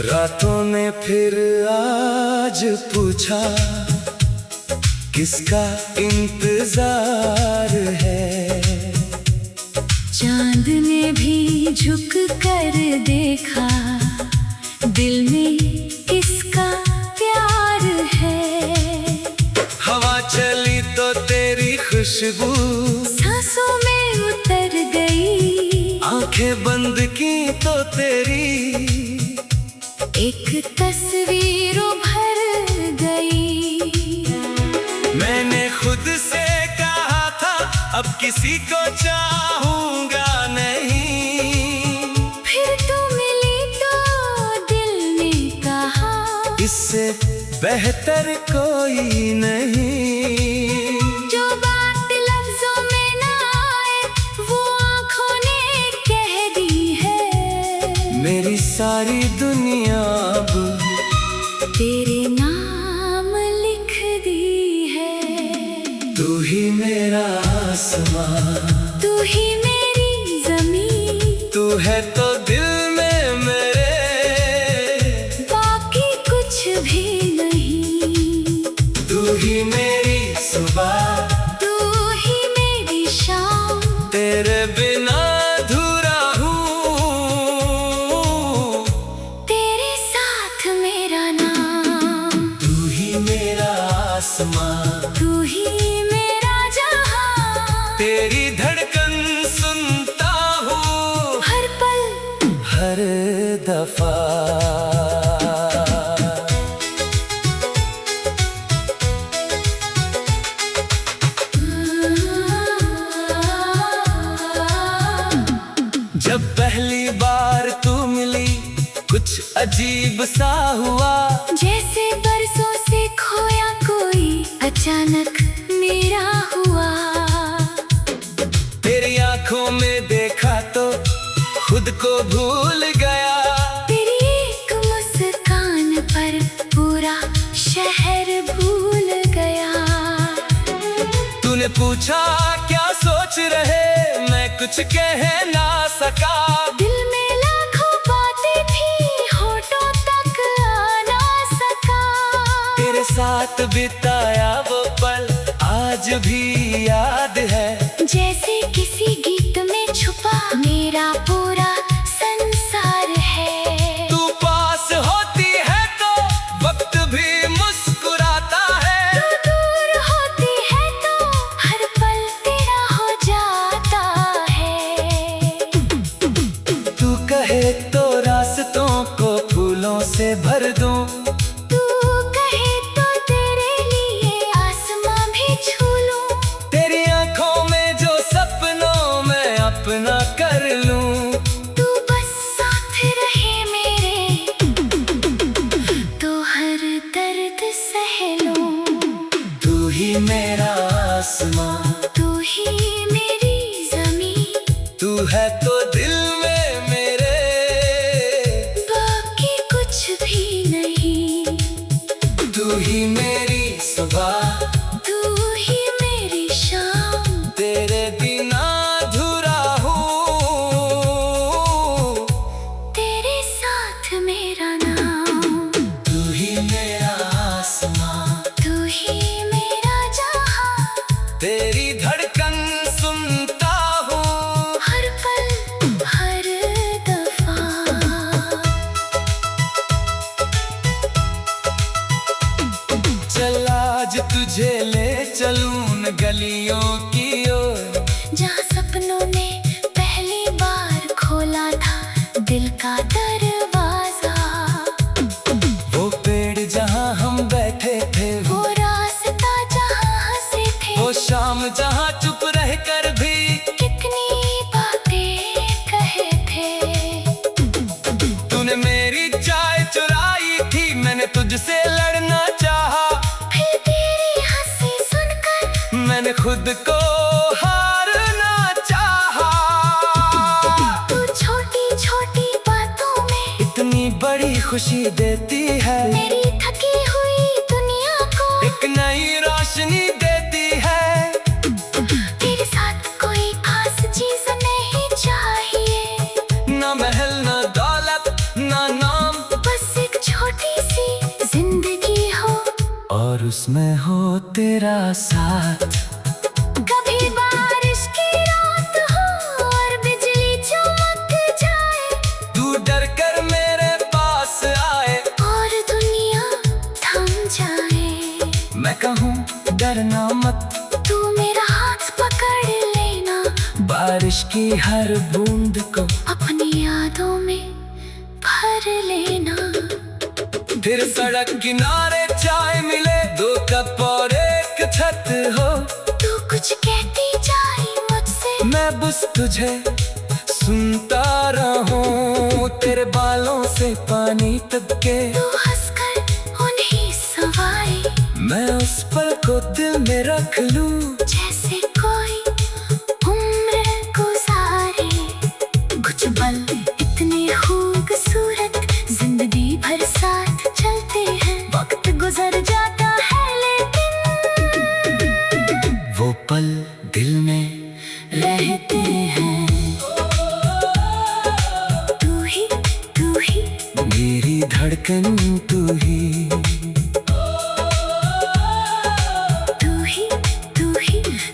रातों ने फिर आज पूछा, किसका इंतजार है। चांद ने भी झुक कर देखा, दिल में किसका प्यार है। हवा चली तो तेरी खुशबू सांसों में उतर गई, आंखें बंद की तो तेरी एक तस्वीर भर गई। मैंने खुद से कहा था अब किसी को चाहूंगा नहीं, फिर तू मिली तो दिल ने कहा, इससे बेहतर कोई नहीं। जो बात लफ्जों में ना आए वो आंखों ने कह दी है। मेरी सारी दुनिया अब तेरे नाम लिख दी है। तू ही मेरा आसमां, तू ही मेरी ज़मीं, तू है तो दिल में मेरे, बाकी कुछ भी नहीं। तू ही मेरी सुबह, तू ही मेरी शाम, तेरे बिना अधूरा हूँ। तेरे साथ मेरा नाम। तू ही मेरा आसमां, तू ही मेरा जहां, तेरी धड़कन सुनता हूँ हर पल हर दफा। जब पहली बार तू मिली कुछ अजीब सा हुआ, जैसे बरसों से खोया कोई अचानक मेरा हुआ। तेरी आंखों में देखा तो खुद को भूल गया। तेरी एक मुस्कान पर पूरा शहर भूल गया। तूने पूछा क्या सोच रहे, मैं कुछ कह ना सका। दिल में लाखों बातें थी, होठों तक आ ना सका। तेरे साथ बिताया वो पल आज भी याद है, जैसे किसी गीत में छुपा मेरा पूरा संसार है। तू पास होती है तो वक्त भी मुस्कुराता है। तू दूर होती है तो हर पल तेरा हो जाता है। तू कहे तो रास्तों को फूलों से भर दूं, तू कहे तो तेरे लिए आसमां भी छू लूं। तेरी आंखों में जो सपनों में अपना कर लूं। तू बस साथ रहे मेरे, तो हर दर्द सह लूं। तू ही मेरा आसमां, तू ही मेरी ज़मीं, तू है तो दिल में मेरे, बाकी कुछ भी नहीं। तू ही मेरी सुबह, तू ही मेरी शाम, तेरे बिना अधूरा हूँ। तेरे साथ मेरा नाम। तू ही मेरा आसमां, तू ही मेरा जहां, तेरी धड़कन सुनता हूँ हर पल हर दफा। चल आज तुझे ले चलूं न गलियों की ओर, जहाँ सपनों ने पहली बार खोला था दिल का दरवाजा। वो पेड़ जहाँ हम बैठे थे, वो रास्ता जहाँ हंसे थे, वो शाम जहाँ चुप रह कर भी कितनी बातें कहे थे। तूने मेरी चाय चुराई थी, मैंने तुझसे लड़ना चाहा। फिर तेरी हंसी सुनकर मैंने खुद को हारना चाहा। तू छोटी छोटी बातों में इतनी बड़ी खुशी देती है, मेरी थकी हुई दुनिया को एक नई रोशनी देती है। तेरे साथ कोई खास चीज नहीं चाहिए, ना महल ना दौलत ना नाम, बस उसमें हो तेरा साथ। कभी बारिश की रात हो और बिजली चमक जाए, तू डर कर मेरे पास आए और दुनिया थम जाए। मैं कहूँ डरना मत, तू मेरा हाथ पकड़ लेना, बारिश की हर बूंद को अपनी यादों में भर लेना। फिर सड़क किनारे चाय मिले, 2 कप और 1 छत हो। तू कुछ कहती जाए मुझसे, मैं बस तुझे सुनता रहूं, तेरे बालों से पानी टपके। तू हंसकर उन्हीं सवाए, मैं उस पल को दिल में रख लूं, जैसे कोई उम्र गुजारे। कुछ पल इतने खूबसूरत, जिंदगी भर साथ चलते हैं। वक्त गुजर जाता है लेकिन वो पल दिल में रहते हैं। तू ही मेरी धड़कन, तू ही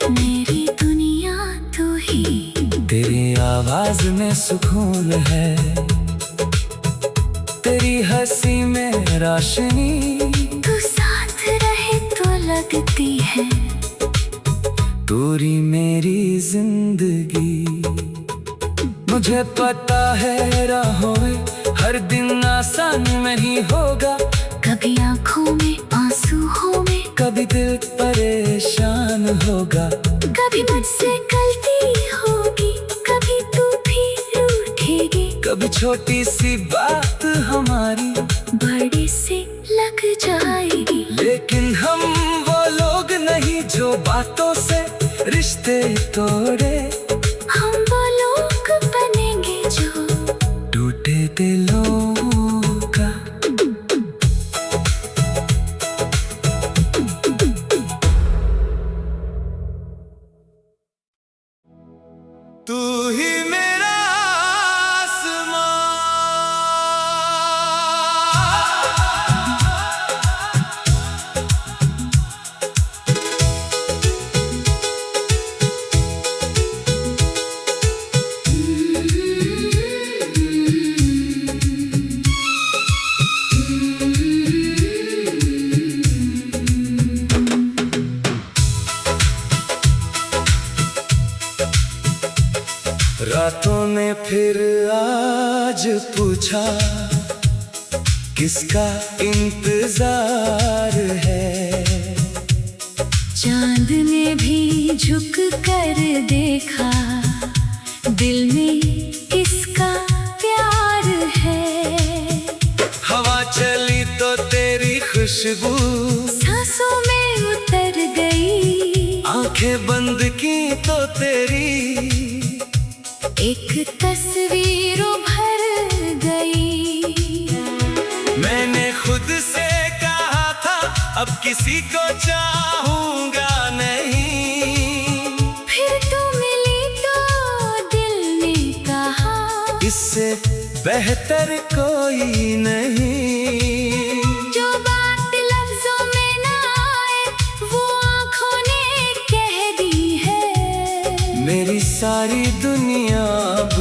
मेरी दुनिया, तू ही। तेरी आवाज में सुकून है, तेरी हंसी में रोशनी। तू साथ रहे तो लगती है तोरी मेरी जिंदगी। मुझे पता है राहों में हर दिन आसान नहीं होगा, कभी आंखों में आंसू होंगे, कभी दिल परेशान होगा। कभी मुझसे गलती होगी, कभी तू भी रूठेगी, कभी छोटी सी बात हमारी बड़ी से लग जाएगी। लेकिन हम वो लोग नहीं जो बातों से रिश्ते तोड़े। हम वो लोग बनेंगे जो टूटे दिलों का तू ही मेरा रातों ने फिर आज पूछा, किसका इंतजार है। चांद ने भी झुक कर देखा, दिल में किसका प्यार है। हवा चली तो तेरी खुशबू सांसों में उतर गई, आंखें बंद की तो तेरी एक तस्वीर भर गई। मैंने खुद से कहा था अब किसी को चाहूंगा नहीं, फिर तू मिली तो दिल ने कहा, इससे बेहतर कोई नहीं। जो बात लफ्जों में ना आए वो आँखों ने कह दी है। मेरी सारी दुनिया अब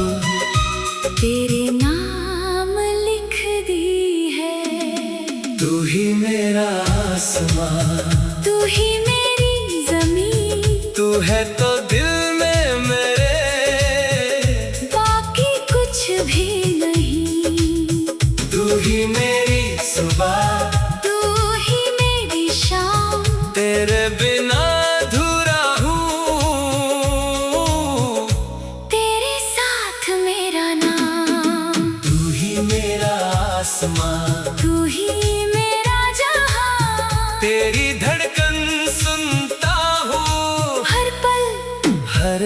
तेरे नाम लिख दी है। तू ही मेरा आसमां, तू ही मेरी ज़मीं, तू है तो दिल में मेरे बाकी कुछ भी नहीं। तू ही मेरी सुबह, तू ही मेरी शाम, तेरे बिना अधूरा हूँ। तेरे साथ मेरा नाम, तू ही मेरा आसमां, तू ही मेरा जहां। तेरी धड़कन सुनता हूँ हर पल हर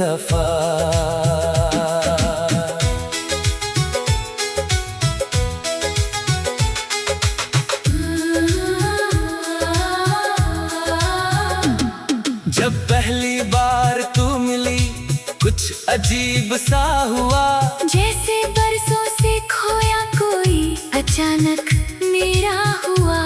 दफा। जब पहली बार तू मिली कुछ अजीब सा हुआ, जैसे बरसों से खोया कोई अचानक मेरा हुआ।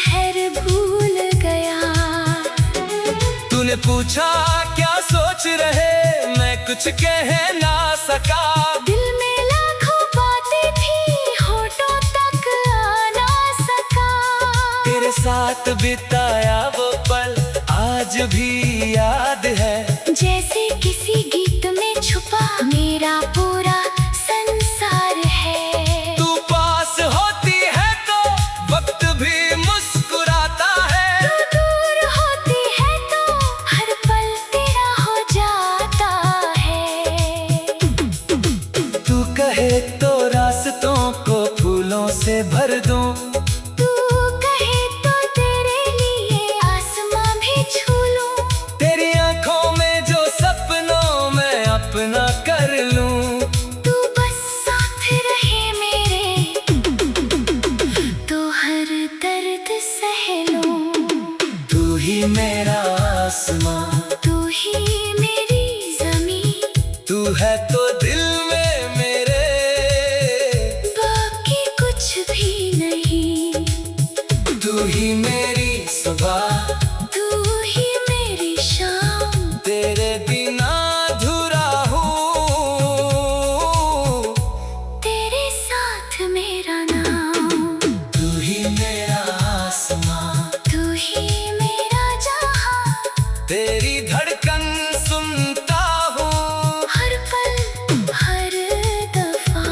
शहर भूल गया। तूने पूछा क्या सोच रहे, मैं कुछ कह ना सका। दिल में लाखों बातें थी, होठों तक आ ना सका। तेरे साथ बिताया वो पल आज भी याद है, जैसे किसी गीत में छुपा मेरा पूरा संसार है। तू पास होती है तो वक्त भी मुस्कुराता है, तू दूर होती है तो हर पल तेरा हो जाता है। तू कहे तो रास्तों को फूलों से भर दूं, तू कहे तो तेरे लिए आसमां भी छू लूं। तेरी आंखों में जो सपनों में अपना कर लूं। तू बस साथ रहे मेरे, तो हर दर्द सह लूं। तू ही मेरा आसमां, तू ही मेरी ज़मीं, तू है तो दिल में मेरे, बाकी कुछ भी नहीं। तू ही मेरी सुबह, तू ही मेरी शाम, तेरे बिना अधूरा हूँ। तेरे साथ मेरा नाम। तू ही मेरा आसमां, तू ही मेरा जहां, तेरी धड़कन सुनता हूँ। हर पल हर दफा।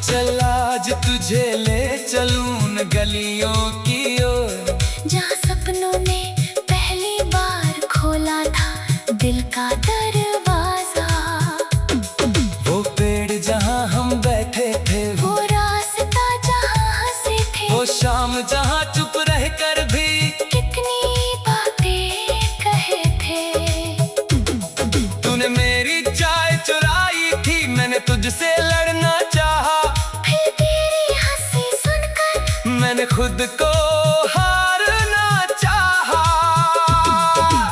चल आज तुझे ले चलूं न गलियों की ओर, जहाँ सपनों ने पहली बार खोला था दिल का दरवाजा। वो पेड़ जहाँ हम बैठे थे, वो रास्ता जहाँ हंसे थे, वो शाम जहाँ चुप रह कर भी कितनी बातें कहे थे। तूने मेरी चाय चुराई थी, मैंने तुझसे लड़ना चाहा। फिर तेरी हंसी सुनकर मैंने खुद को हारना चाहा।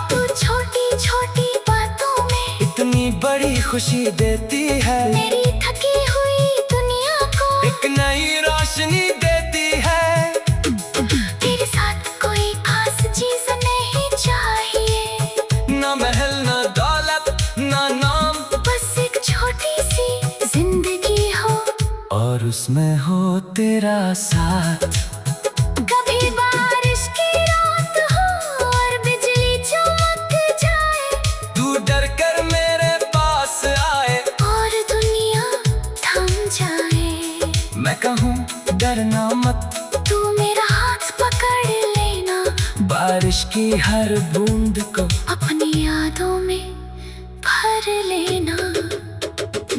तू छोटी छोटी बातों में इतनी बड़ी खुशी देती है, मेरी थकी हुई दुनिया को एक नई रोशनी देती है। तेरे साथ कोई खास चीज नहीं चाहिए, ना महल ना दौलत ना नाम, बस एक छोटी सी जिंदगी हो और उसमें हो तेरा साथ। कभी बारिश की रात हो और बिजली चमक जाए, तू डर कर मेरे पास आए और दुनिया थम जाए। मैं कहूँ डरना मत, तू मेरा हाथ पकड़ लेना, बारिश की हर बूंद को अपनी यादों में भर लेना।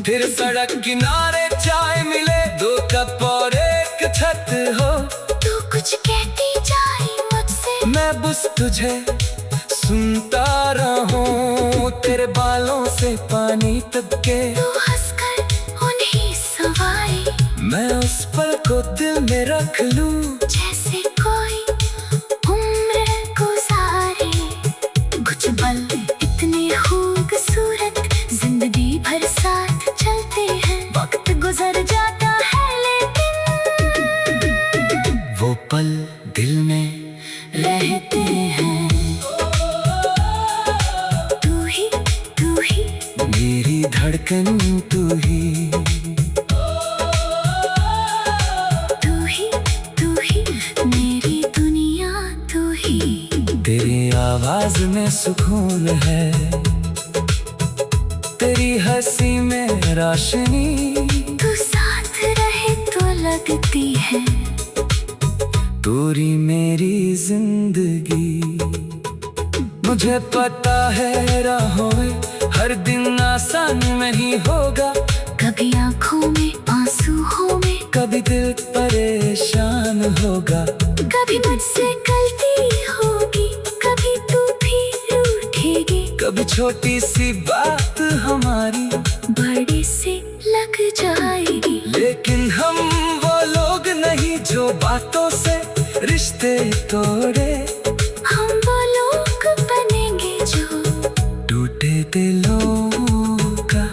फिर सड़क किनारे चाय मिले, दो कप और एक छत हो। तू कुछ कहती जाए मुझसे, मैं बस तुझे सुनता रहूं, तेरे बालों से पानी टपके, तू हंसकर उन्हें सवाए, मैं उस पल को दिल में रख लूं। जैसे कोई उम्र गुजारे। कुछ पल इतने खूबसूरत, जिंदगी भर साथ चलते हैं। वक्त गुजर जाता है लेकिन वो पल दिल में रहते हैं। तू ही मेरी धड़कन, तू ही मेरी दुनिया, तू ही। तेरी आवाज में सुकून है, तेरी हंसी में रोशनी, तू साथ रहे तो लगती है तोरी मेरी जिंदगी। मुझे पता है राहों में हर दिन आसान नहीं होगा, कभी आंखों में आंसू होंगे, कभी दिल परेशान होगा। कभी मुझसे गलती होगी, कभी तू भी रूठेगी, कभी छोटी सी बात हमारी बड़े से लग जाएगी। लेकिन हम वो लोग नहीं जो बातों से रिश्ते तोड़े, हम वो लोग बनेंगे जो टूटे दिलों का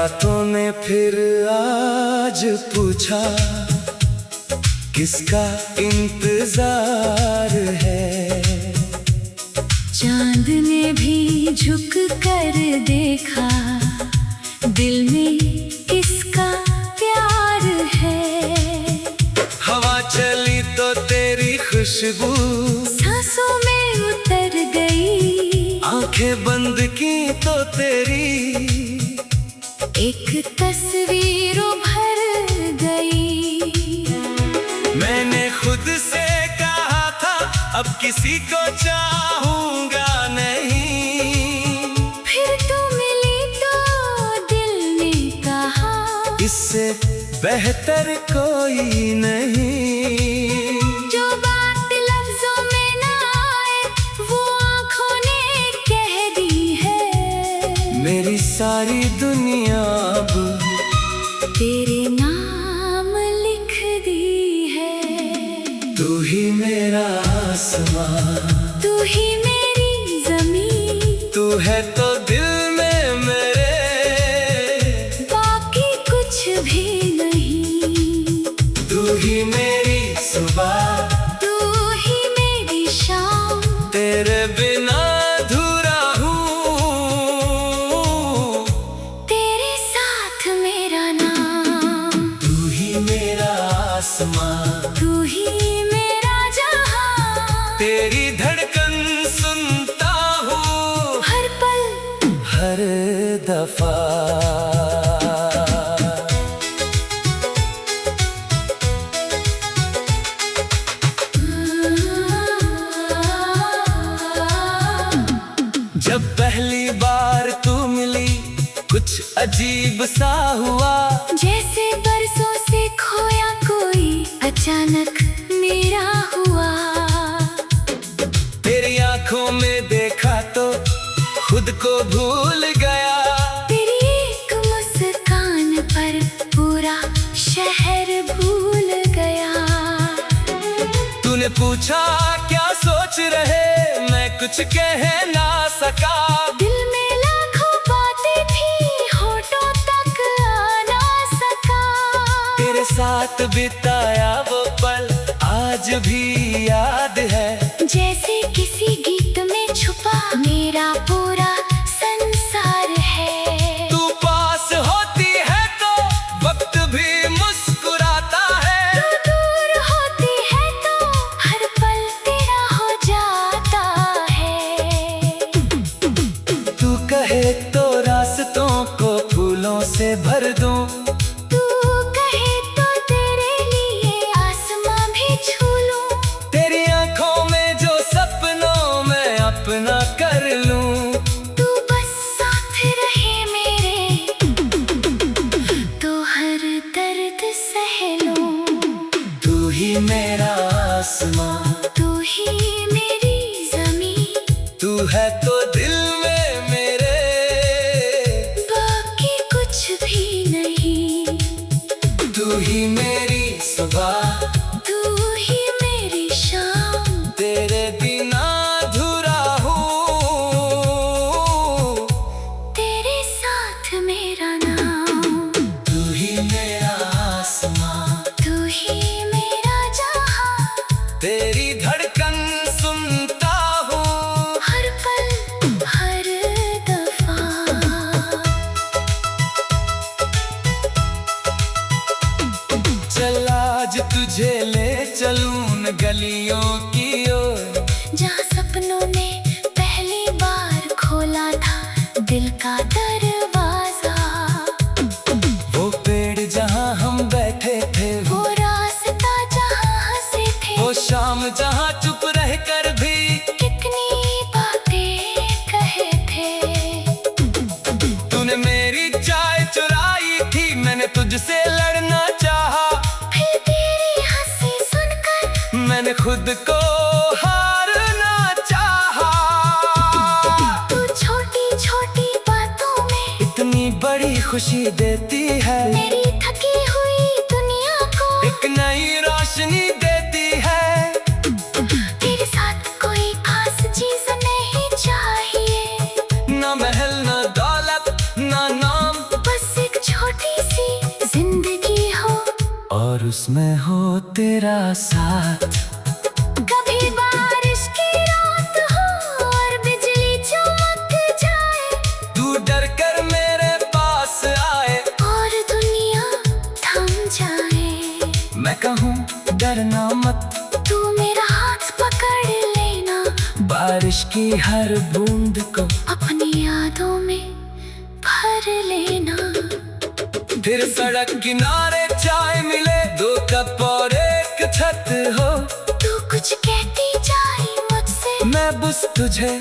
रातों ने फिर आज पूछा, किसका इंतजार है। चांद ने भी झुक कर देखा, दिल में किसका प्यार है। हवा चली तो तेरी खुशबू सांसों में उतर गई, आंखें बंद की तो तेरी एक तस्वीर भर गई। मैंने खुद से कहा था अब किसी को चाहूंगा नहीं, फिर तू मिली तो दिल ने कहा, इससे बेहतर कोई नहीं। जो बात लफ्जों में ना आए वो आँखों ने कह दी है। मेरी सारी दुनिया अब तेरे नाम लिख दी है। तू ही मेरा आसमां, तू ही मेरी ज़मीं, तू है तो दिल में मेरे, बाकी कुछ भी नहीं। तू ही मेरी सुबह, तू ही मेरी शाम, तेरे बिना अधूरा हूँ। तेरे साथ मेरा नाम। तू ही मेरा आसमां, तू ही मेरा जहां, तेरी धड़कन सुनता हूँ हर पल हर दफा। जब पहली बार तू मिली कुछ अजीब सा हुआ, जैसे बरसों से खोया कोई अचानक मेरा हुआ। तेरी आंखों में देखा तो खुद को भूल गया, तेरी एक मुस्कान पर पूरा शहर भूल गया। तूने पूछा क्या सोच रहे, मैं कुछ कह ना सका। दिल में लाखों बातें थी, होठों तक आ ना सका। तेरे साथ बिताया वो पल आज भी याद है, जैसे किसी गीत में छुपा मेरा पूरा संसार है। तू पास होती है तो वक्त भी मुस्कुराता है, तू दूर होती है तो हर पल तेरा हो जाता है। तू कहे तो रास्तों को फूलों से भर दूं, तू कहे तो तेरे लिए आसमां भी छू लूं। तेरी आंखों में जो सपनों में अपना कर लूं। तू बस साथ रहे मेरे, तो हर दर्द सह लूं। तू ही मेरा आसमां, तू ही मेरी ज़मीं, तू है तो दिल में मेरे, बाकी कुछ भी नहीं। तू ही मेरी सुबह, तू ही मेरी शाम, तेरे बिना अधूरा हूँ। तेरे साथ मेरा नाम। तू ही मेरा आसमां, तू ही मेरा जहां, तेरी धड़कन सुनता हूँ हर पल हर दफा। चल आज तुझे ले चलूं न गलियों की ओर, जहाँ सपनों ने पहली बार खोला था दिल का दरवाजा। वो पेड़ जहाँ हम बैठे थे, वो रास्ता जहाँ हंसे थे, वो शाम जहाँ चुप रहकर भी कितनी बातें कहे थे। तूने मेरी चाय चुराई थी, मैंने तुझसे लड़ना चाहा। फिर तेरी हंसी सुनकर मैंने खुद को हारना चाहा। तू छोटी छोटी बातों में इतनी बड़ी खुशी देती है, मेरी थकी हुई दुनिया को एक नई रोशनी देती है। तेरे साथ कोई खास चीज नहीं चाहिए, ना महल ना दौलत ना नाम, बस एक तेरा साथ। कभी बारिश की रात हो और बिजली चमक जाए, तू डर कर मेरे पास आए और दुनिया थम जाए। मैं कहूँ डरना मत, तू मेरा हाथ पकड़ लेना, बारिश की हर बूंद को अपनी यादों में भर लेना। फिर सड़क किनारे चाय मिले, 2 कप और 1 छत हो। तू कुछ कहती जाए मुझसे, मैं बस तुझे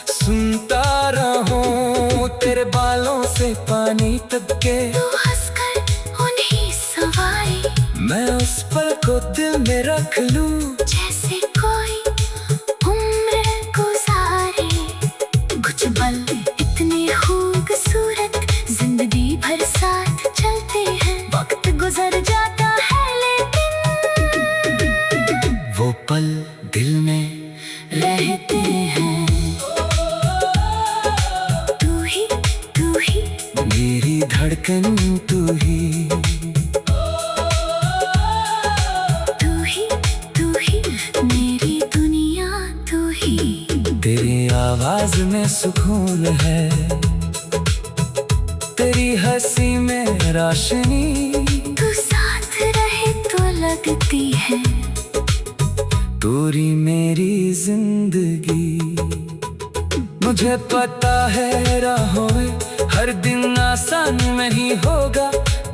सुनता रहूं, तेरे बालों से पानी टपके। तू हंसकर उन्हीं सवाए, मैं उस पल को दिल में रख लूं, जैसे कोई उम्र गुजारे। कुछ पल इतने खूबसूरत, जिंदगी भर साथ चलते हैं। वक्त गुजर जाता है लेकिन वो पल दिल में रहते हैं। तू ही मेरी धड़कन, तू ही मेरी दुनिया, तू ही। तेरी आवाज में सुकून है, तेरी हंसी में रोशनी। तू साथ रहे तो लगती है तोरी मेरी जिंदगी। मुझे पता है राहों में हर दिन आसान नहीं होगा,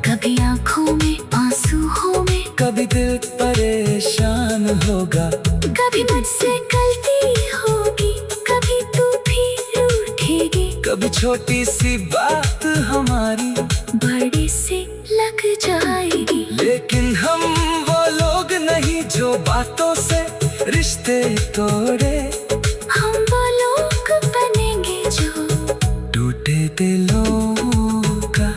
कभी आंखों में आंसू होंगे, कभी दिल परेशान होगा। कभी मुझसे गलती होगी, कभी तू भी रूठेगी, कभी छोटी सी बात हमारी बड़े से लग जाएगी। लेकिन हम वो लोग नहीं जो बातों से रिश्ते तोड़े। हम वो लोग बनेंगे जो टूटे दिलों का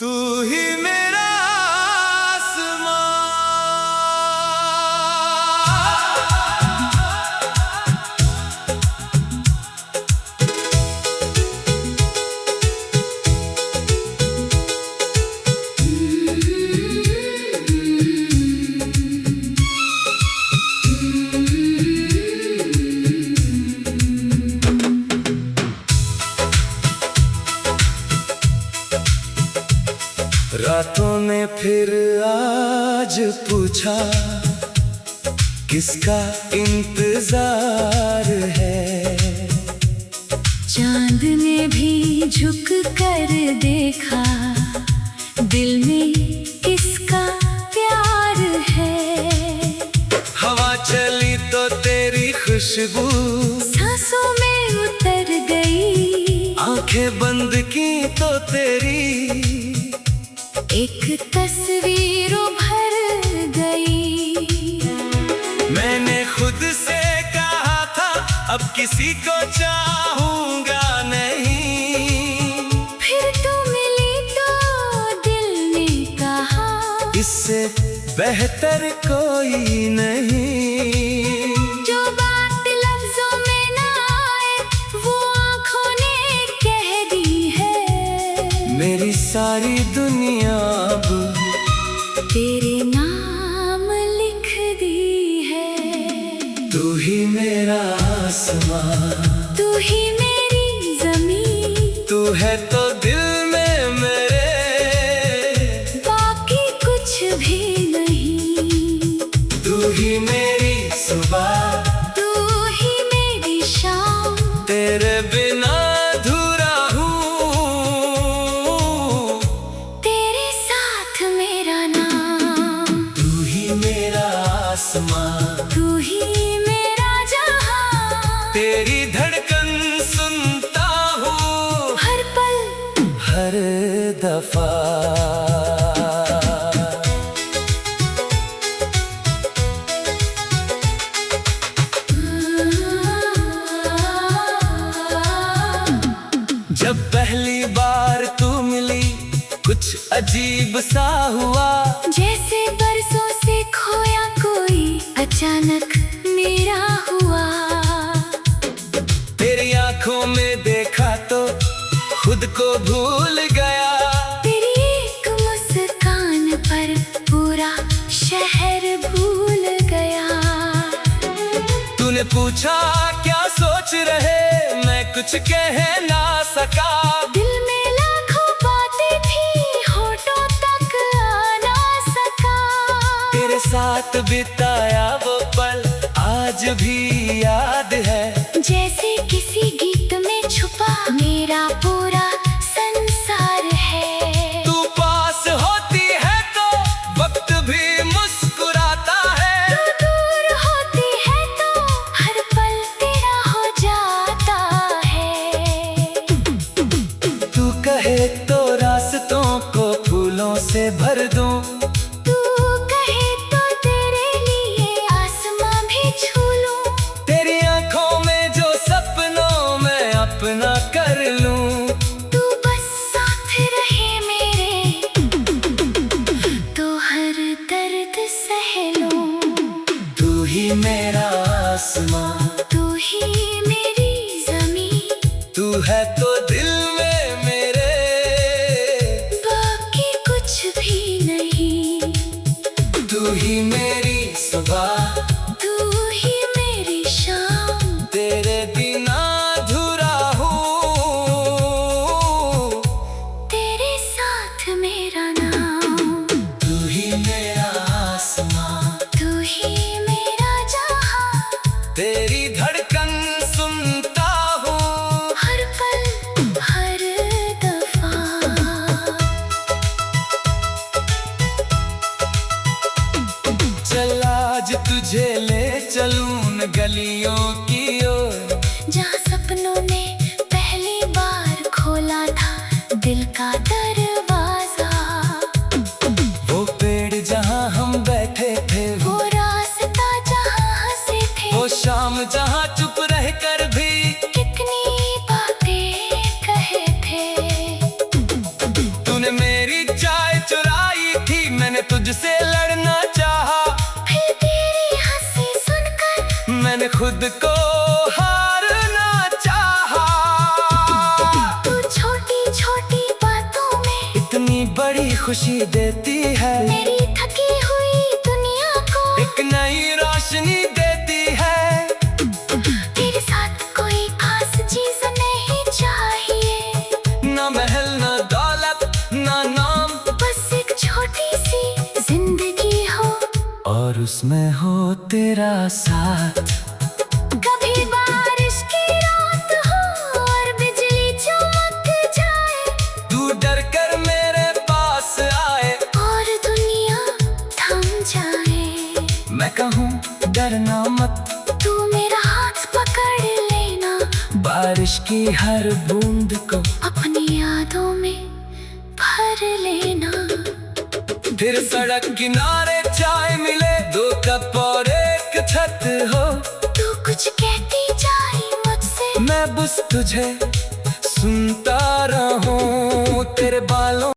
तू ही मेरा रातों ने फिर आज पूछा, किसका इंतजार है। चांद ने भी झुक कर देखा, दिल में किसका प्यार है। हवा चली तो तेरी खुशबू सांसों में उतर गई, आंखें बंद की तो तेरी एक तस्वीर भर गई। मैंने खुद से कहा था अब किसी को चाहूंगा नहीं, फिर तू मिली तो दिल ने कहा, इससे बेहतर कोई नहीं। जो बात लफ्जों में ना आए वो आंखों ने कह दी है। मेरी सारी दुनिया अब तेरे नाम लिख दी है। तू ही मेरा आसमां, तू ही मेरी ज़मीं, तू है तो दिल में मेरे बाकी कुछ भी नहीं। तू ही मेरी सुबह, तू ही मेरी शाम, तेरे बिना अधूरा हूँ। तेरे साथ मेरा नाम। तू ही मेरा आसमां, तू ही मेरा जहां, तेरी धड़कन सुनता हूँ हर पल हर दफा। जब पहली बार तू मिली कुछ अजीब सा हुआ, जैसे बरसों से खोया कोई अचानक मेरा हुआ। तेरी आंखों तूने पूछा क्या सोच रहे, मैं कुछ कह ना सका। दिल में लाखों बातें थी, होठों तक आ ना सका। तेरे साथ बिताया वो पल आज भी याद है, जैसे किसी गीत में छुपा मेरा पूरा संसार है। तू पास होती है तो वक्त भी मुस्कुराता है, तू दूर होती है तो हर पल तेरा हो जाता है। तू कहे तो रास्तों को फूलों से भर दूं, तू कहे तो तेरे लिए आसमां भी छू लूं। तेरी आंखों में जो सपनों में अपना कर लूं। तू बस साथ रहे मेरे, तो हर दर्द सह लूं। तू ही मेरा आसमां, तू ही मेरी ज़मीं, तू है तो दिल में मेरे, बाकी कुछ भी नहीं। तू ही मेरी सुबह, तू ही मेरी शाम, तेरे बिना अधूरा हूँ। तेरे साथ मेरा नाम। तू ही मेरा आसमां, तू ही मेरा जहां, तेरी धड़कन सुनता हूँ। हर पल हर दफा। चल आज तुझे ले चलूं न गलियों की ओर, जहाँ सपनों ने पहली बार खोला था दिल का दरवाजा। वो पेड़ जहाँ हम बैठे थे, वो रास्ता जहाँ हंसे थे, वो शाम जहाँ चुप रह कर भी कितनी बातें कहे थे। तूने मेरी चाय चुराई थी, मैंने तुझसे लड़ना चाहा। फिर तेरी हंसी सुनकर मैंने खुद को हारना चाहा। तू छोटी छोटी बातों में इतनी बड़ी खुशी देती है, मेरी थकी हुई दुनिया को एक नई रोशनी देती है। तेरे साथ कोई खास चीज नहीं चाहिए, ना महल ना दौलत ना नाम, बस एक छोटी सी जिंदगी हो और उसमें हो तेरा साथ। कभी बारिश की रात हो और बिजली चमक जाए, तू डर कर मेरे पास आए, और दुनिया थम जाए। मैं कहूँ डरना मत, तू मेरा हाथ पकड़ लेना, बारिश की हर बूंद को अपनी यादों में भर लेना। फिर सड़क किनारे चाय मिले, दो कप और एक छत हो। तू कुछ कहती जाए मुझसे, मैं बस तुझे सुनता रहूं, तेरे बालों